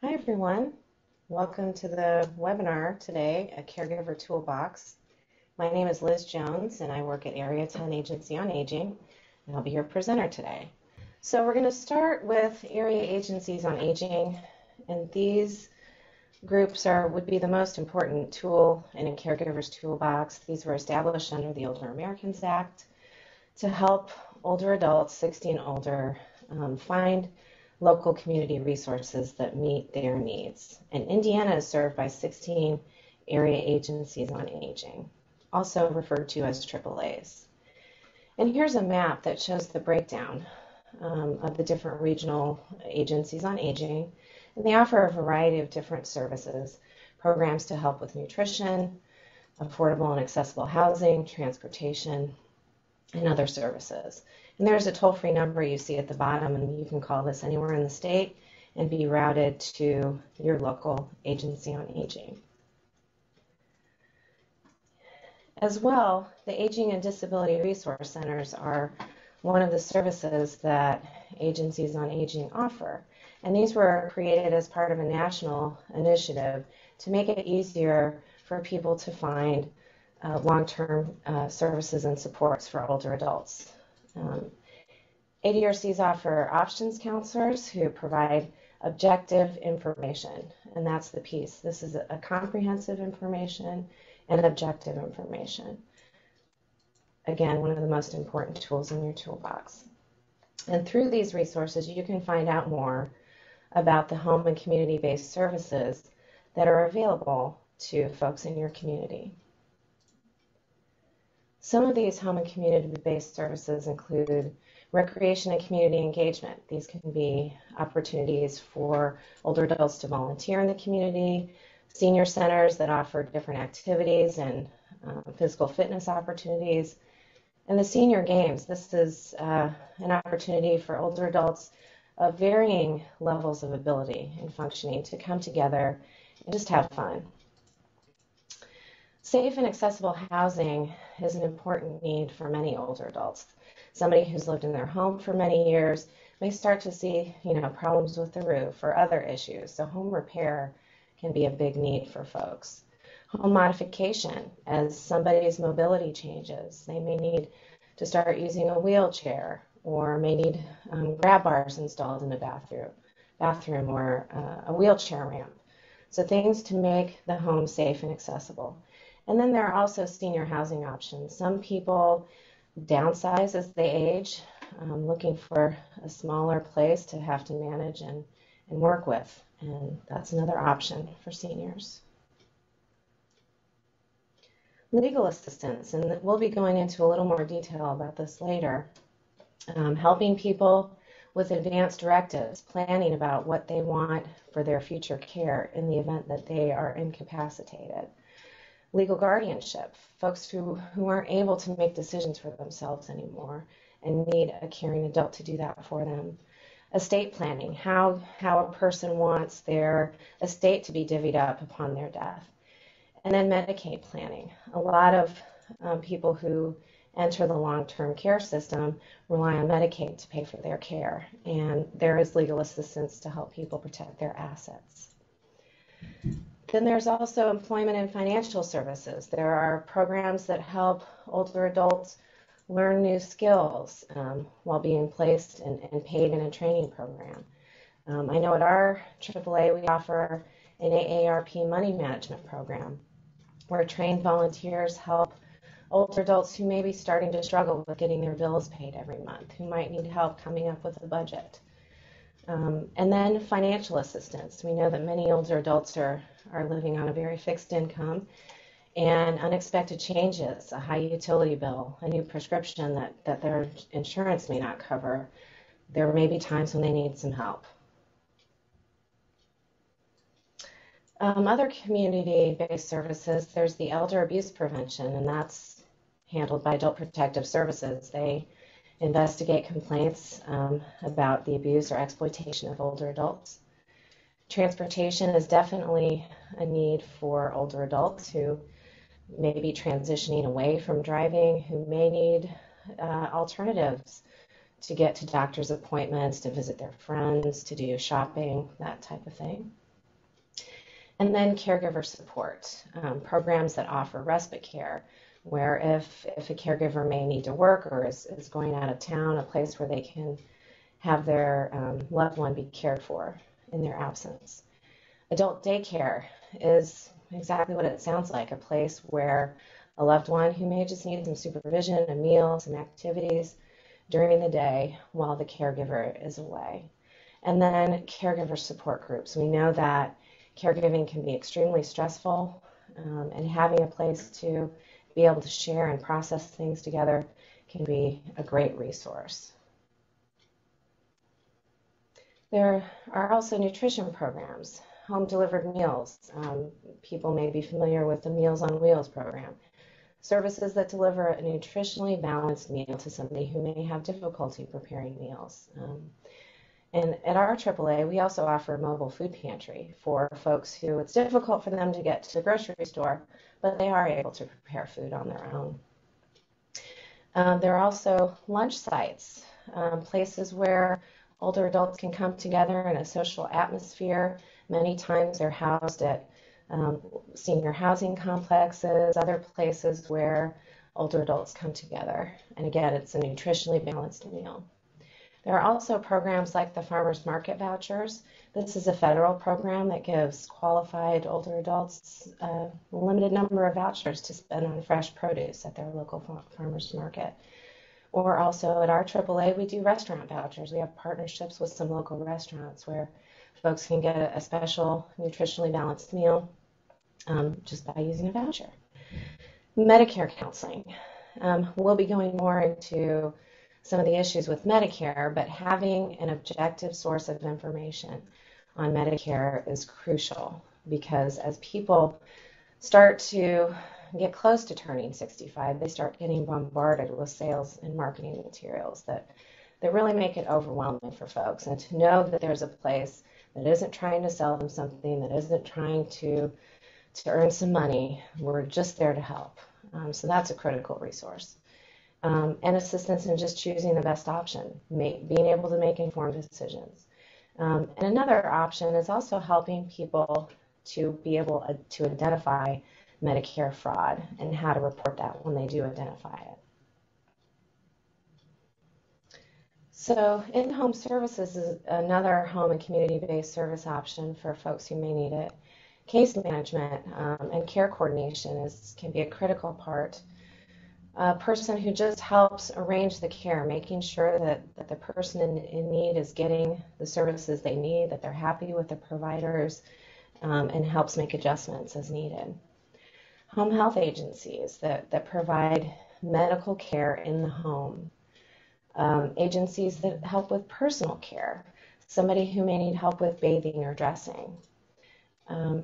Hi everyone, welcome to the webinar today, a Caregiver Toolbox. My name is Liz Jones and I work at Area 10 Agency on Aging, and I'll be your presenter today. So we're going to start with Area Agencies on Aging, and these groups would be the most important tool in a caregiver's toolbox. These were established under the Older Americans Act to help older adults, 60 and older, find local community resources that meet their needs. And Indiana is served by 16 area agencies on aging, also referred to as AAAs. And here's a map that shows the breakdown of the different regional agencies on aging. And they offer a variety of different services, programs to help with nutrition, affordable and accessible housing, transportation, and other services. And there's a toll-free number you see at the bottom, and you can call this anywhere in the state and be routed to your local agency on aging. As well, the Aging and Disability Resource Centers are one of the services that agencies on aging offer. And these were created as part of a national initiative to make it easier for people to find long-term services and supports for older adults. ADRCs offer options counselors who provide objective information, and that's the piece. This is a comprehensive information and objective information. Again, one of the most important tools in your toolbox. And through these resources, you can find out more about the home and community-based services that are available to folks in your community. Some of these home and community-based services include recreation and community engagement. These can be opportunities for older adults to volunteer in the community, senior centers that offer different activities and physical fitness opportunities, and the senior games. This is an opportunity for older adults of varying levels of ability and functioning to come together and just have fun. Safe and accessible housing is an important need for many older adults. Somebody who's lived in their home for many years may start to see, problems with the roof or other issues. So home repair can be a big need for folks. Home modification, as somebody's mobility changes, they may need to start using a wheelchair or may need grab bars installed in the bathroom or a wheelchair ramp. So things to make the home safe and accessible. And then there are also senior housing options. Some people downsize as they age, looking for a smaller place to have to manage and work with. And that's another option for seniors. Legal assistance, and we'll be going into a little more detail about this later. Helping people with advanced directives, planning about what they want for their future care in the event that they are incapacitated. Legal guardianship, folks who aren't able to make decisions for themselves anymore and need a caring adult to do that for them. Estate planning, how a person wants their estate to be divvied up upon their death. And then Medicaid planning. A lot of people who enter the long-term care system rely on Medicaid to pay for their care, and there is legal assistance to help people protect their assets. Then there's also employment and financial services. There are programs that help older adults learn new skills while being placed and paid in a training program. I know at our AAA we offer an AARP money management program where trained volunteers help older adults who may be starting to struggle with getting their bills paid every month, who might need help coming up with a budget. And then financial assistance. We know that many older adults are living on a very fixed income, and unexpected changes, a high utility bill, a new prescription that their insurance may not cover, there may be times when they need some help. Other community-based services, there's the elder abuse prevention, and that's handled by Adult Protective Services. They investigate complaints about the abuse or exploitation of older adults. Transportation is definitely a need for older adults who may be transitioning away from driving, who may need alternatives to get to doctor's appointments, to visit their friends, to do shopping, that type of thing. And then caregiver support, programs that offer respite care, where if a caregiver may need to work or is going out of town, a place where they can have their loved one be cared for in their absence. Adult daycare is exactly what it sounds like, a place where a loved one who may just need some supervision, a meal, some activities during the day while the caregiver is away. And then caregiver support groups. We know that caregiving can be extremely stressful, and having a place to be able to share and process things together can be a great resource. There are also nutrition programs, home-delivered meals. People may be familiar with the Meals on Wheels program. Services that deliver a nutritionally balanced meal to somebody who may have difficulty preparing meals. And at our AAA, we also offer a mobile food pantry for folks who it's difficult for them to get to the grocery store, but they are able to prepare food on their own. There are also lunch sites, places where older adults can come together in a social atmosphere. Many times they're housed at senior housing complexes, other places where older adults come together. And again, it's a nutritionally balanced meal. There are also programs like the Farmers Market Vouchers. This is a federal program that gives qualified older adults a limited number of vouchers to spend on fresh produce at their local farmers market. Or also at our AAA, we do restaurant vouchers. We have partnerships with some local restaurants where folks can get a special nutritionally balanced meal just by using a voucher. Medicare counseling. We'll be going more into some of the issues with Medicare, but having an objective source of information on Medicare is crucial, because as people start to get close to turning 65, they start getting bombarded with sales and marketing materials that really make it overwhelming for folks. And to know that there's a place that isn't trying to sell them something, that isn't trying to earn some money, we're just there to help. So that's a critical resource. And assistance in just choosing the best option, being able to make informed decisions. And another option is also helping people to be able to identify Medicare fraud and how to report that when they do identify it. So in-home services is another home and community-based service option for folks who may need it. Case management and care coordination can be a critical part. A person who just helps arrange the care, making sure that the person in need is getting the services they need, that they're happy with the providers, and helps make adjustments as needed. Home health agencies that provide medical care in the home. Agencies that help with personal care, somebody who may need help with bathing or dressing.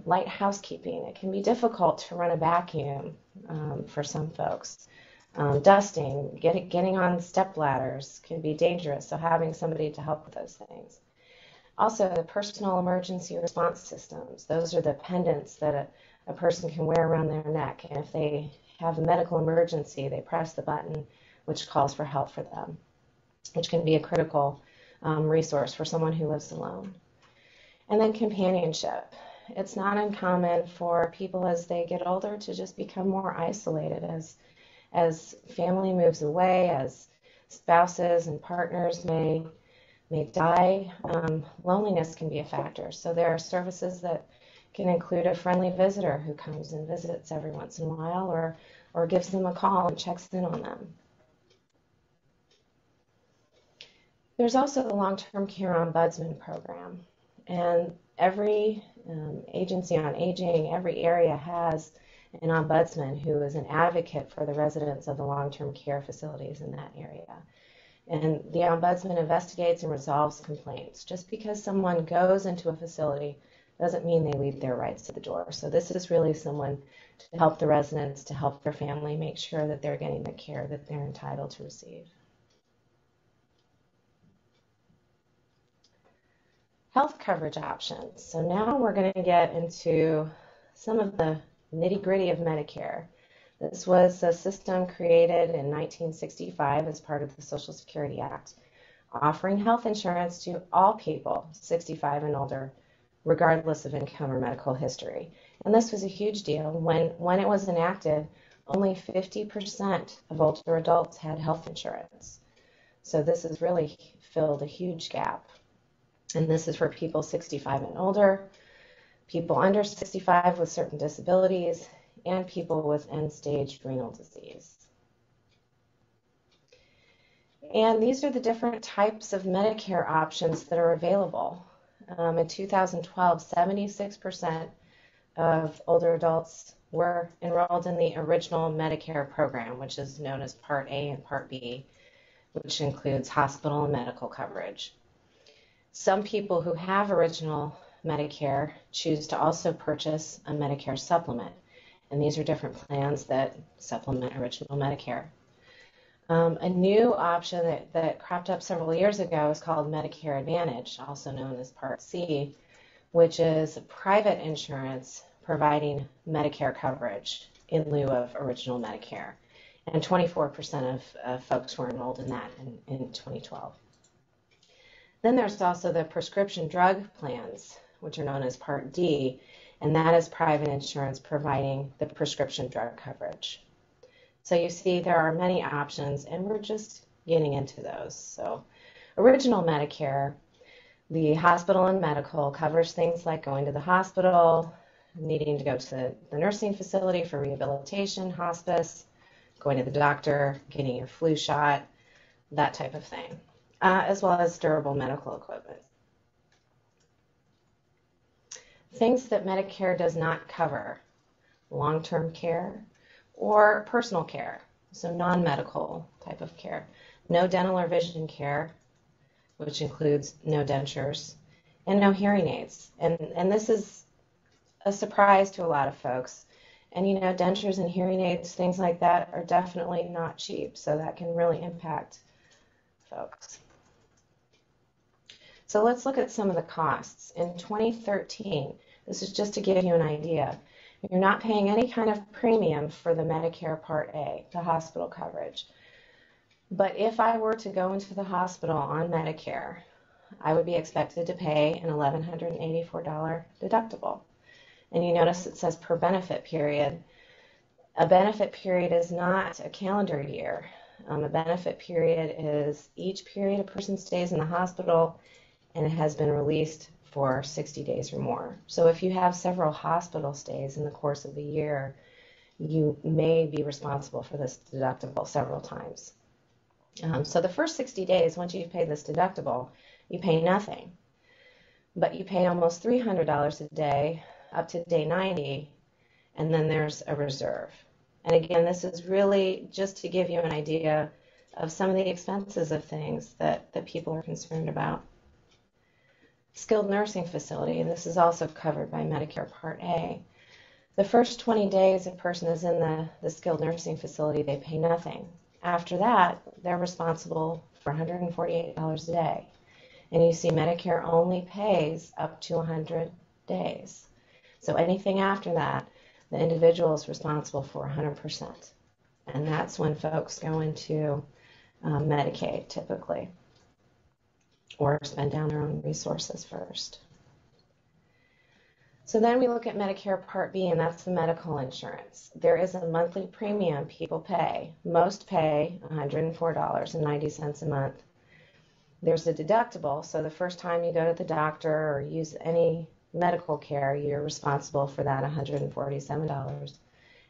Light housekeeping. It can be difficult to run a vacuum for some folks. Dusting, getting on step ladders can be dangerous, so having somebody to help with those things. Also, the personal emergency response systems. Those are the pendants that a person can wear around their neck, and if they have a medical emergency, they press the button which calls for help for them, which can be a critical resource for someone who lives alone. And then companionship. It's not uncommon for people as they get older to just become more isolated as family moves away, as spouses and partners may die. Loneliness can be a factor. So there are services that can include a friendly visitor who comes and visits every once in a while, or gives them a call and checks in on them. There's also the Long-Term Care Ombudsman program, and every agency on aging, every area has an ombudsman who is an advocate for the residents of the long-term care facilities in that area. And the ombudsman investigates and resolves complaints. Just because someone goes into a facility doesn't mean they leave their rights at the door. So this is really someone to help the residents, to help their family make sure that they're getting the care that they're entitled to receive. Health coverage options. So now we're going to get into some of the nitty-gritty of Medicare. This was a system created in 1965 as part of the Social Security Act, offering health insurance to all people 65 and older, regardless of income or medical history. And this was a huge deal. When it was enacted, only 50% of older adults had health insurance. So this has really filled a huge gap. And this is for people 65 and older, people under 65 with certain disabilities, and people with end-stage renal disease. And these are the different types of Medicare options that are available. In 2012, 76% of older adults were enrolled in the original Medicare program, which is known as Part A and Part B, which includes hospital and medical coverage. Some people who have original Medicare choose to also purchase a Medicare supplement, and these are different plans that supplement original Medicare. A new option that cropped up several years ago is called Medicare Advantage, also known as Part C, which is private insurance providing Medicare coverage in lieu of original Medicare. And 24% of folks were enrolled in that in 2012. Then there's also the prescription drug plans, which are known as Part D, and that is private insurance providing the prescription drug coverage. So you see there are many options, and we're just getting into those. So original Medicare, the hospital and medical, covers things like going to the hospital, needing to go to the nursing facility for rehabilitation, hospice, going to the doctor, getting your flu shot, that type of thing, as well as durable medical equipment. Things that Medicare does not cover: long-term care or personal care, so non-medical type of care. No dental or vision care, which includes no dentures, and no hearing aids. And this is a surprise to a lot of folks. And you know, dentures and hearing aids, things like that, are definitely not cheap, so that can really impact folks. So let's look at some of the costs. In 2013, this is just to give you an idea, you're not paying any kind of premium for the Medicare Part A, the hospital coverage. But if I were to go into the hospital on Medicare, I would be expected to pay an $1,184 deductible. And you notice it says per benefit period. A benefit period is not a calendar year. A benefit period is each period a person stays in the hospital and it has been released for 60 days or more. So if you have several hospital stays in the course of the year, you may be responsible for this deductible several times. So the first 60 days, once you've paid this deductible, you pay nothing. But you pay almost $300 a day up to day 90, and then there's a reserve. And again, this is really just to give you an idea of some of the expenses of things that people are concerned about. Skilled nursing facility, and this is also covered by Medicare Part A. The first 20 days a person is in the skilled nursing facility, they pay nothing. After that, they're responsible for $148 a day. And you see Medicare only pays up to 100 days. So anything after that, the individual is responsible for 100%. And that's when folks go into Medicaid typically, or spend down their own resources first. So then we look at Medicare Part B, and that's the medical insurance. There is a monthly premium people pay. Most pay $104.90 a month. There's a deductible, so the first time you go to the doctor or use any medical care, you're responsible for that $147.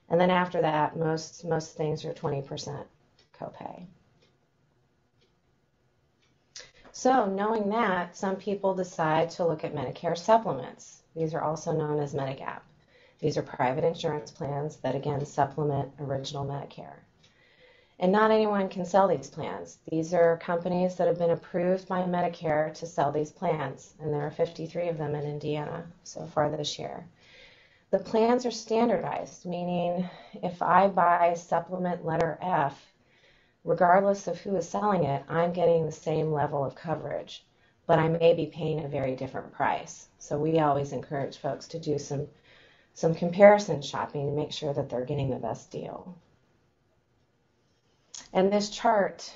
And then after that, most things are 20% copay. So knowing that, some people decide to look at Medicare supplements. These are also known as Medigap. These are private insurance plans that, again, supplement original Medicare. And not anyone can sell these plans. These are companies that have been approved by Medicare to sell these plans, and there are 53 of them in Indiana so far this year. The plans are standardized, meaning if I buy supplement letter F, regardless of who is selling it, I'm getting the same level of coverage, but I may be paying a very different price. So we always encourage folks to do some comparison shopping to make sure that they're getting the best deal. And this chart,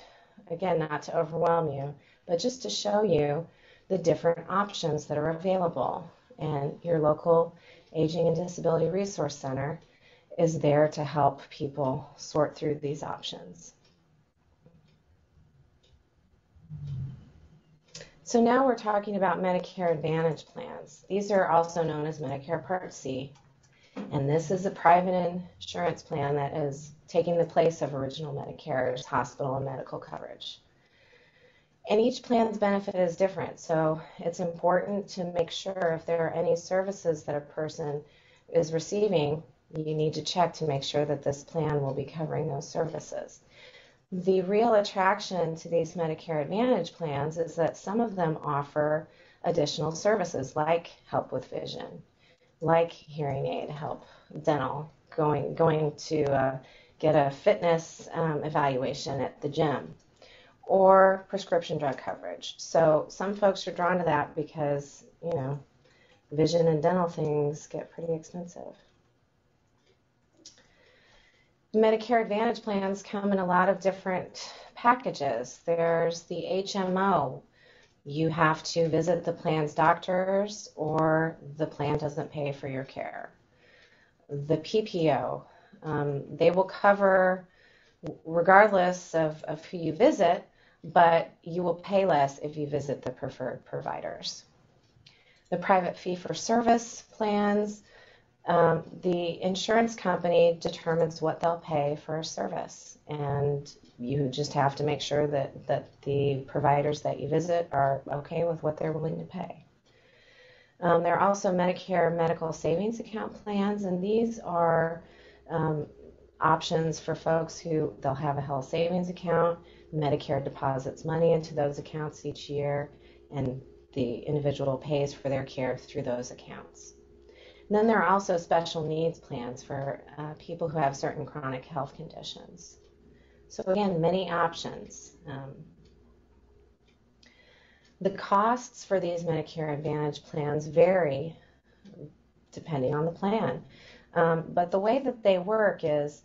again, not to overwhelm you, but just to show you the different options that are available. and your local Aging and Disability Resource Center is there to help people sort through these options. So now we're talking about Medicare Advantage plans. These are also known as Medicare Part C, and this is a private insurance plan that is taking the place of original Medicare's hospital and medical coverage. And each plan's benefit is different, so it's important to make sure if there are any services that a person is receiving, you need to check to make sure that this plan will be covering those services. The real attraction to these Medicare Advantage plans is that some of them offer additional services like help with vision, like hearing aid help, dental, going to get a fitness evaluation at the gym, or prescription drug coverage. So some folks are drawn to that because, you know, vision and dental things get pretty expensive. Medicare Advantage plans come in a lot of different packages. There's the HMO. You have to visit the plan's doctors or the plan doesn't pay for your care. The PPO, they will cover regardless of who you visit, but you will pay less if you visit the preferred providers. The private fee-for-service plans, the insurance company determines what they'll pay for a service, and you just have to make sure that the providers that you visit are okay with what they're willing to pay. There are also Medicare medical savings account plans, and these are options for folks who they'll have a health savings account. Medicare deposits money into those accounts each year, and the individual pays for their care through those accounts. And then there are also special needs plans for people who have certain chronic health conditions. So again, many options. The costs for these Medicare Advantage plans vary depending on the plan. But the way that they work is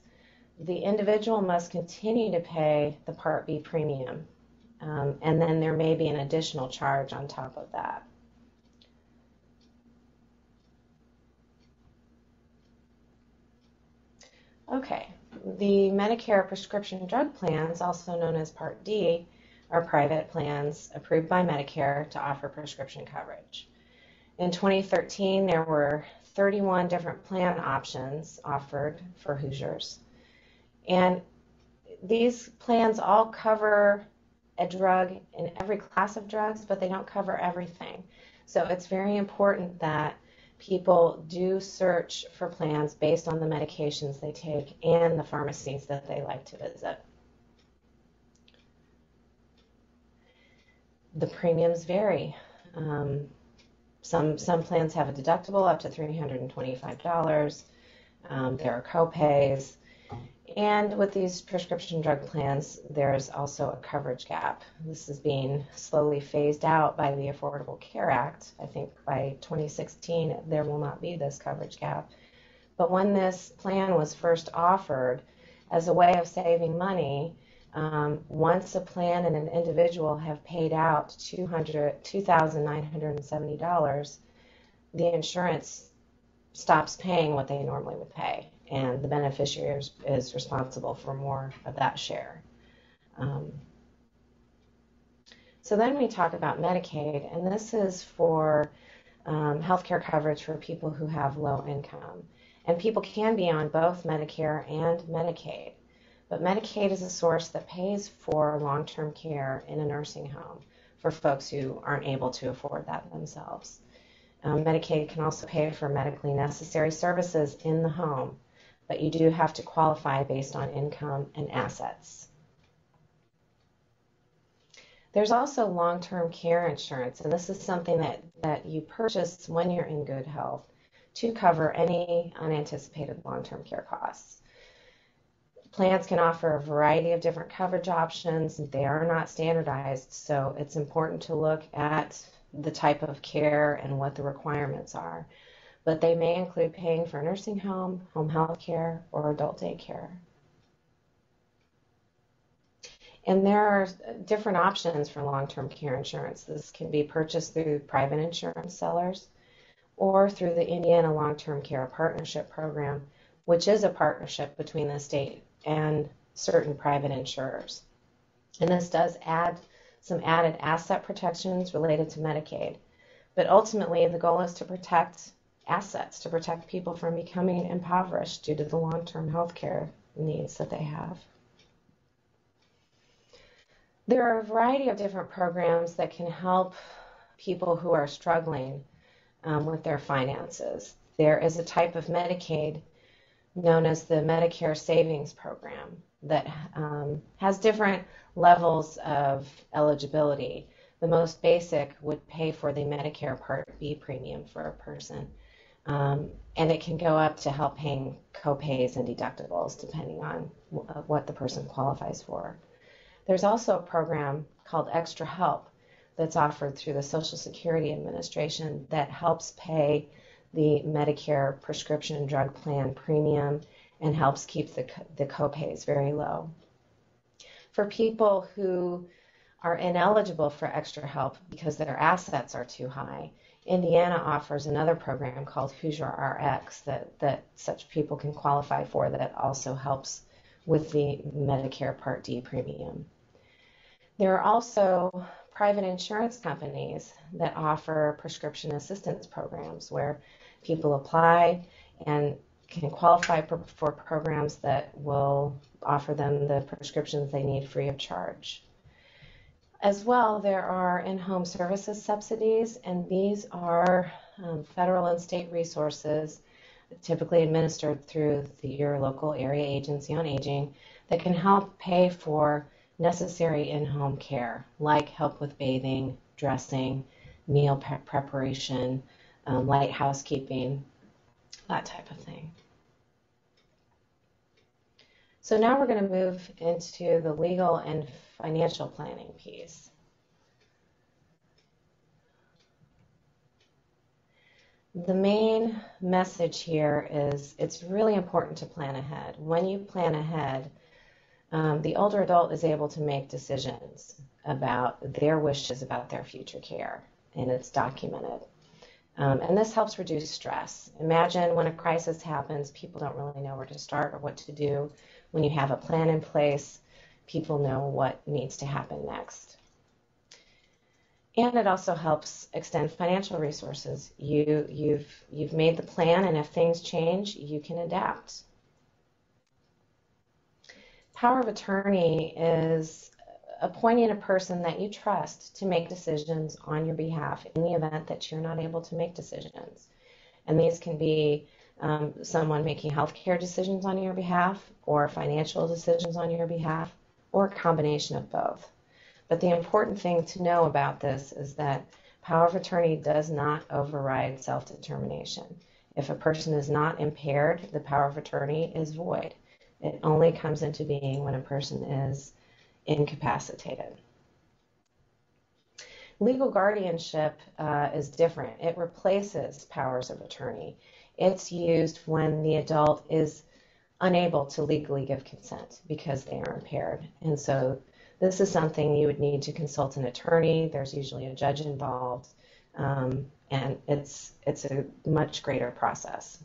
the individual must continue to pay the Part B premium, and then there may be an additional charge on top of that. Okay, the Medicare prescription drug plans, also known as Part D, are private plans approved by Medicare to offer prescription coverage. In 2013, there were 31 different plan options offered for Hoosiers. And these plans all cover a drug in every class of drugs, but they don't cover everything. So it's very important that people do search for plans based on the medications they take and the pharmacies that they like to visit. The premiums vary. Some plans have a deductible up to $325. There are co-pays. And with these prescription drug plans, there's also a coverage gap. This is being slowly phased out by the Affordable Care Act. I think by 2016, there will not be this coverage gap. But when this plan was first offered as a way of saving money, once a plan and an individual have paid out $2,970, the insurance stops paying what they normally would pay, and the beneficiary is responsible for more of that share. So then we talk about Medicaid, and this is for healthcare coverage for people who have low income. And people can be on both Medicare and Medicaid. But Medicaid is a source that pays for long-term care in a nursing home for folks who aren't able to afford that themselves. Medicaid can also pay for medically necessary services in the home, but you do have to qualify based on income and assets. There's also long-term care insurance, and this is something that you purchase when you're in good health to cover any unanticipated long-term care costs. Plans can offer a variety of different coverage options. They are not standardized, so it's important to look at the type of care and what the requirements are. But they may include paying for nursing home, home health care, or adult daycare. And there are different options for long-term care insurance. This can be purchased through private insurance sellers, or through the Indiana Long-Term Care Partnership Program, which is a partnership between the state and certain private insurers. And this does add some added asset protections related to Medicaid. But ultimately, the goal is to protect assets, to protect people from becoming impoverished due to the long-term health care needs that they have. There are a variety of different programs that can help people who are struggling with their finances. There is a type of Medicaid known as the Medicare Savings Program that has different levels of eligibility. The most basic would pay for the Medicare Part B premium for a person. And it can go up to help paying co-pays and deductibles depending on what the person qualifies for. There's also a program called Extra Help that's offered through the Social Security Administration that helps pay the Medicare prescription drug plan premium and helps keep the co-pays very low. For people who are ineligible for Extra Help because their assets are too high, Indiana offers another program called Hoosier RX that such people can qualify for that also helps with the Medicare Part D premium. There are also private insurance companies that offer prescription assistance programs where people apply and can qualify for programs that will offer them the prescriptions they need free of charge. As well, there are in-home services subsidies, and these are federal and state resources typically administered through your local area agency on aging that can help pay for necessary in-home care, like help with bathing, dressing, meal preparation, light housekeeping, that type of thing. So now we're going to move into the legal and financial planning piece. The main message here is it's really important to plan ahead. When you plan ahead, the older adult is able to make decisions about their wishes about their future care, and it's documented. And this helps reduce stress. Imagine when a crisis happens, people don't really know where to start or what to do. When you have a plan in place, people know what needs to happen next. And it also helps extend financial resources. You've made the plan, and if things change, you can adapt. Power of attorney is appointing a person that you trust to make decisions on your behalf in the event that you're not able to make decisions. And these can be someone making healthcare decisions on your behalf, or financial decisions on your behalf, or a combination of both. But the important thing to know about this is that power of attorney does not override self-determination. If a person is not impaired, the power of attorney is void. It only comes into being when a person is incapacitated. Legal guardianship is different. It replaces powers of attorney. It's used when the adult is unable to legally give consent because they are impaired. And so this is something you would need to consult an attorney. There's usually a judge involved, and it's a much greater process.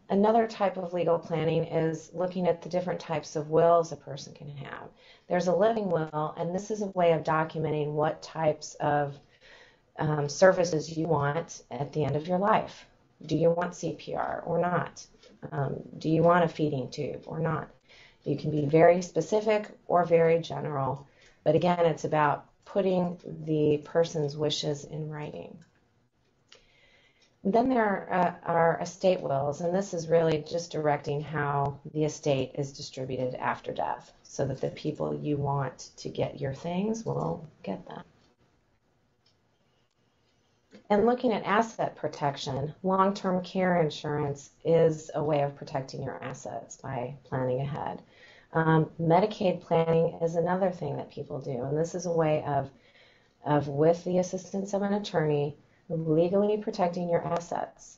Another type of legal planning is looking at the different types of wills a person can have. There's a living will, and this is a way of documenting what types of services you want at the end of your life. Do you want CPR or not? Do you want a feeding tube or not? You can be very specific or very general, but again, it's about putting the person's wishes in writing. Then there are estate wills, and this is really just directing how the estate is distributed after death so that the people you want to get your things will get them. And looking at asset protection, long-term care insurance is a way of protecting your assets by planning ahead. Medicaid planning is another thing that people do, and this is a way of with the assistance of an attorney, legally protecting your assets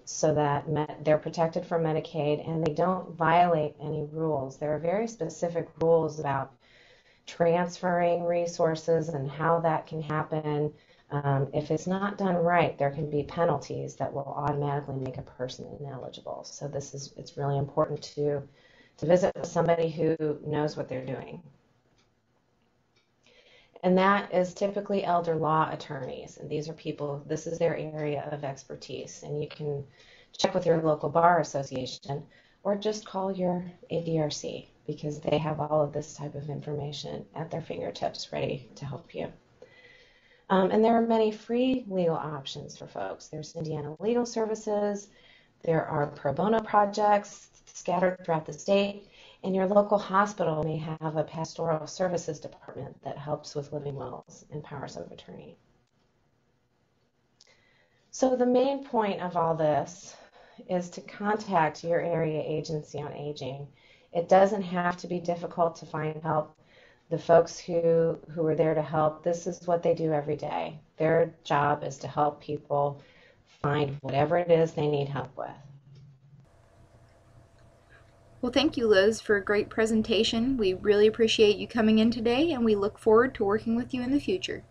so that they're protected from Medicaid and they don't violate any rules. There are very specific rules about transferring resources and how that can happen. If it's not done right, there can be penalties that will automatically make a person ineligible. So it's really important to visit with somebody who knows what they're doing. And that is typically elder law attorneys. And these are people, this is their area of expertise. And you can check with your local bar association or just call your ADRC because they have all of this type of information at their fingertips ready to help you. And there are many free legal options for folks. There's Indiana Legal Services. There are pro bono projects scattered throughout the state. And your local hospital may have a pastoral services department that helps with living wills and powers of attorney. So the main point of all this is to contact your area agency on aging. It doesn't have to be difficult to find help. The folks who are there to help, this is what they do every day. Their job is to help people find whatever it is they need help with. Well, thank you, Liz, for a great presentation. We really appreciate you coming in today, and we look forward to working with you in the future.